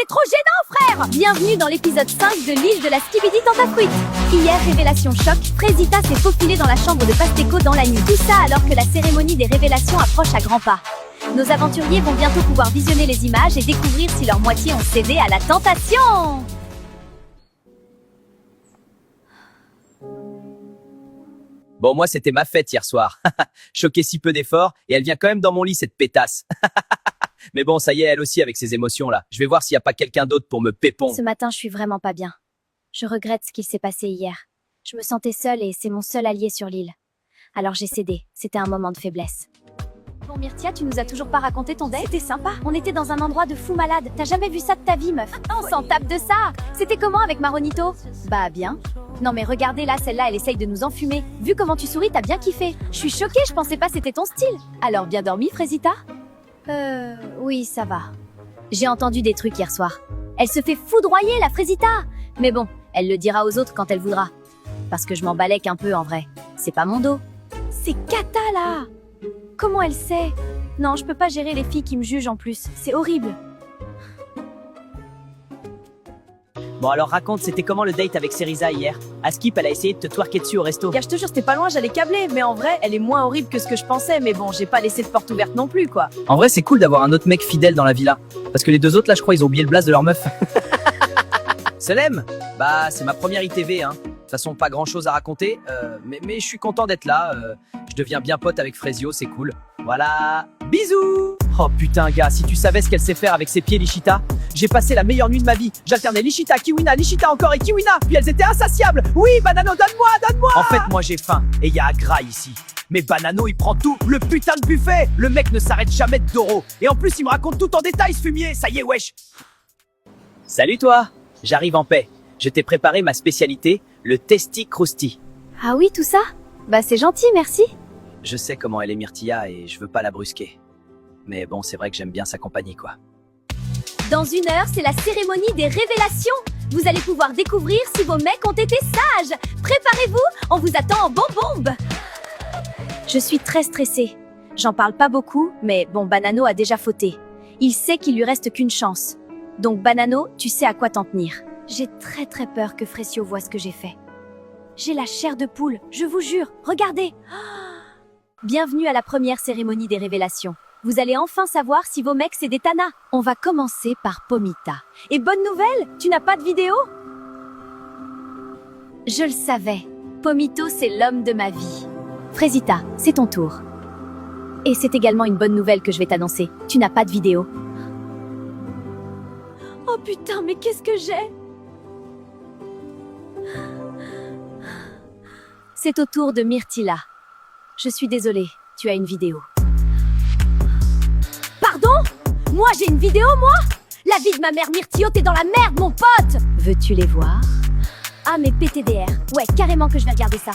est trop gênant, frère! Bienvenue dans l'épisode 5 de l'île de la Skibidi Tentafruit. Hier, révélation choc, Frésita s'est faufilée dans la chambre de Pasteco dans la nuit. Tout ça alors que la cérémonie des révélations approche à grands pas. Nos aventuriers vont bientôt pouvoir visionner les images et découvrir si leur moitié ont cédé à la tentation. Bon, moi, c'était ma fête hier soir. Choqué si peu d'efforts, et elle vient quand même dans mon lit, cette pétasse. Mais bon, ça y est, elle aussi, avec ses émotions-là. Je vais voir s'il n'y a pas quelqu'un d'autre pour me pépon. Ce matin, je suis vraiment pas bien. Je regrette ce qu'il s'est passé hier. Je me sentais seule et c'est mon seul allié sur l'île. Alors j'ai cédé. C'était un moment de faiblesse. Bon, Myrtia, tu nous as toujours pas raconté ton date? C'était sympa. On était dans un endroit de fou malade. T'as jamais vu ça de ta vie, meuf? On s'en tape de ça. C'était comment avec Maronito? Bah, bien. Non mais regardez là, celle-là, elle essaye de nous enfumer. Vu comment tu souris, t'as bien kiffé. Je suis choquée, je pensais pas c'était ton style. Alors, bien dormi, Frésita? Oui, ça va. J'ai entendu des trucs hier soir. Elle se fait foudroyer, la Frésita. Mais bon, elle le dira aux autres quand elle voudra. Parce que je m'en balèque un peu en vrai. C'est pas mon dos. C'est Kata là. Comment elle sait? Non, je peux pas gérer les filles qui me jugent en plus. C'est horrible. Bon, alors raconte, c'était comment le date avec Seriza hier? Askip, elle a essayé de te twerker dessus au resto. Gars, je te jure, c'était pas loin, j'allais câbler. Mais en vrai, elle est moins horrible que ce que je pensais. Mais bon, j'ai pas laissé de porte ouverte non plus, quoi. En vrai, c'est cool d'avoir un autre mec fidèle dans la villa. Parce que les deux autres, là, je crois, ils ont oublié le blaze de leur meuf. Selem, bah, c'est ma première ITV, hein. De toute façon, pas grand chose à raconter, mais je suis content d'être là. Je deviens bien pote avec Frésio, c'est cool. Voilà, bisous. Oh putain, gars, si tu savais ce qu'elle sait faire avec ses pieds, Lichita. J'ai passé la meilleure nuit de ma vie. J'alternais Lichita, Kiwina, Lichita encore et Kiwina. Puis elles étaient insatiables. Oui, Banano, donne-moi, donne-moi. En fait, moi j'ai faim et il y a Agra ici. Mais Banano, il prend tout, le putain de buffet. Le mec ne s'arrête jamais de Doro. Et en plus, il me raconte tout en détail, ce fumier. Ça y est, wesh. Salut toi, j'arrive en paix. Je t'ai préparé ma spécialité, le Testi Krusty. Ah oui, tout ça? Bah c'est gentil, merci. Je sais comment elle est Myrtilla et je veux pas la brusquer. Mais bon, c'est vrai que j'aime bien sa compagnie, quoi. Dans 1 heure, c'est la cérémonie des révélations. Vous allez pouvoir découvrir si vos mecs ont été sages. Préparez-vous, on vous attend en bombe. Je suis très stressée. J'en parle pas beaucoup, mais bon, Banano a déjà fauté. Il sait qu'il lui reste qu'une chance. Donc Banano, tu sais à quoi t'en tenir. J'ai très peur que Frésio voie ce que j'ai fait. J'ai la chair de poule, je vous jure, regardez. Bienvenue à la première cérémonie des révélations. Vous allez enfin savoir si vos mecs c'est des tanas. On va commencer par Pomita. Et bonne nouvelle, tu n'as pas de vidéo? Je le savais. Pomito, c'est l'homme de ma vie. Frésita, c'est ton tour. Et c'est également une bonne nouvelle que je vais t'annoncer. Tu n'as pas de vidéo. Oh putain, mais qu'est-ce que j'ai? C'est au tour de Myrtilla. Je suis désolée, tu as une vidéo. Pardon? Moi j'ai une vidéo, moi? La vie de ma mère Myrtillo, t'es dans la merde, mon pote! Veux-tu les voir? Ah, mais PTDR. Ouais, carrément que je vais regarder ça.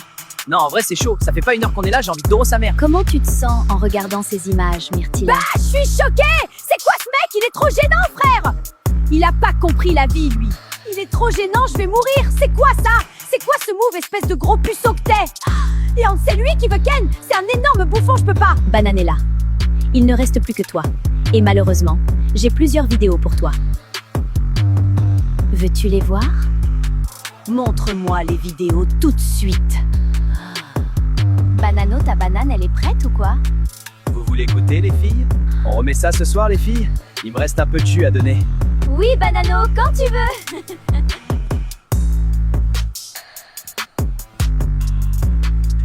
Non, en vrai, c'est chaud. Ça fait pas 1 heure qu'on est là, j'ai envie de Doro sa mère. Comment tu te sens en regardant ces images, Myrtilla? Bah, je suis choquée! C'est quoi ce mec? Il est trop gênant, frère! Il a pas compris la vie, lui. Il est trop gênant, je vais mourir! C'est quoi ça? C'est quoi ce move, espèce de gros puceau que t'es? Et c'est lui qui veut Ken! C'est un énorme bouffon, je peux pas! Bananella, il ne reste plus que toi. Et malheureusement, j'ai plusieurs vidéos pour toi. Veux-tu les voir? Montre-moi les vidéos tout de suite. Banano, ta banane, elle est prête ou quoi? Vous voulez goûter, les filles? On remet ça ce soir, les filles? Il me reste un peu de jus à donner. Oui, Banano, quand tu veux.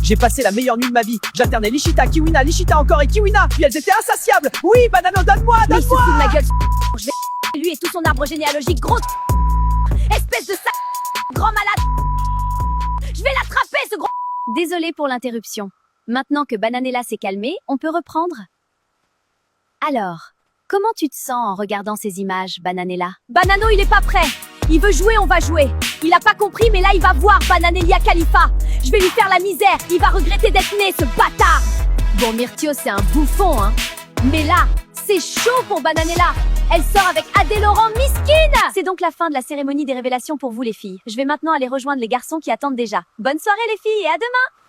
J'ai passé la meilleure nuit de ma vie. J'alternais Lichita, Kiwina, Lichita encore et Kiwina. Puis elles étaient insatiables. Oui, Banano, donne-moi, Mais il se donne-moi. fout de ma gueule. Je vais lui et tout son arbre généalogique, gros. Espèce de grand malade. Je vais l'attraper, ce gros. Désolée pour l'interruption. Maintenant que Bananella s'est calmée, on peut reprendre. Alors, comment tu te sens en regardant ces images, Bananella? Banano, il est pas prêt. Il veut jouer, on va jouer. Il a pas compris, mais là, il va voir Bananelia Khalifa. Je vais lui faire la misère. Il va regretter d'être né, ce bâtard. Bon, Myrtio, c'est un bouffon, hein. Mais là, c'est chaud pour Bananella. Elle sort avec Adé Laurent Miskine. C'est donc la fin de la cérémonie des révélations pour vous, les filles. Je vais maintenant aller rejoindre les garçons qui attendent déjà. Bonne soirée, les filles, et à demain!